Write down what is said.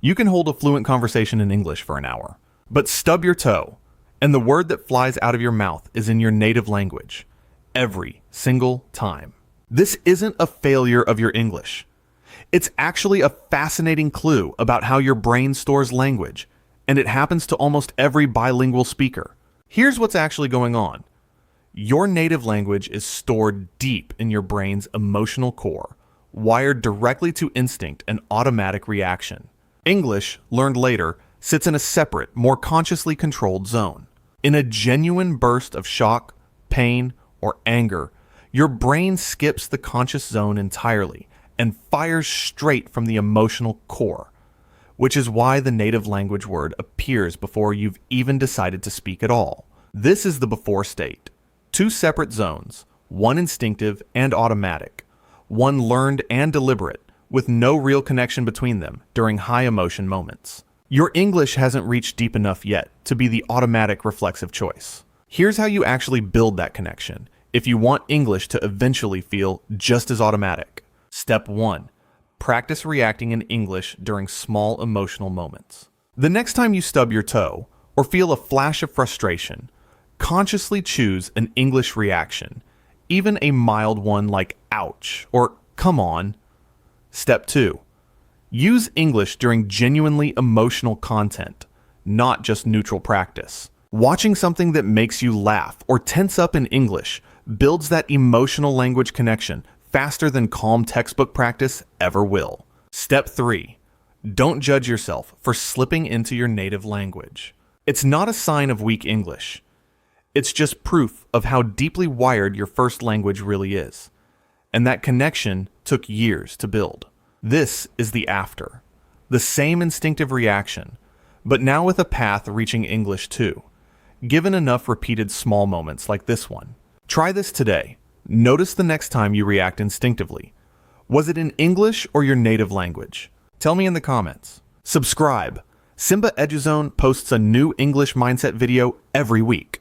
You can hold a fluent conversation in English for an hour, but stub your toe, and the word that flies out of your mouth is in your native language, every single time. This isn't a failure of your English. It's actually a fascinating clue about how your brain stores language, and it happens to almost every bilingual speaker. Here's what's actually going on. Your native language is stored deep in your brain's emotional core, wired directly to instinct and automatic reaction. English, learned later, sits in a separate, more consciously controlled zone. In a genuine burst of shock, pain, or anger, your brain skips the conscious zone entirely and fires straight from the emotional core, which is why the native language word appears before you've even decided to speak at all. This is the before state. Two separate zones, one instinctive and automatic, one learned and deliberate, with no real connection between them during high emotion moments. Your English hasn't reached deep enough yet to be the automatic reflexive choice. Here's how you actually build that connection if you want English to eventually feel just as automatic. Step 1. Practice reacting in English during small emotional moments. The next time you stub your toe or feel a flash of frustration, consciously choose an English reaction, even a mild one like ouch or come on. Step 2. Use English during genuinely emotional content, not just neutral practice. Watching something that makes you laugh or tense up in English builds that emotional language connection faster than calm textbook practice ever will. Step 3. Don't judge yourself for slipping into your native language. It's not a sign of weak English. It's just proof of how deeply wired your first language really is. And that connection took years to build. This is the after. The same instinctive reaction, but now with a path reaching English too, given enough repeated small moments like this one. Try this today. Notice the next time you react instinctively. Was it in English or your native language? Tell me in the comments. Subscribe. Simba Eduzone posts a new English mindset video every week.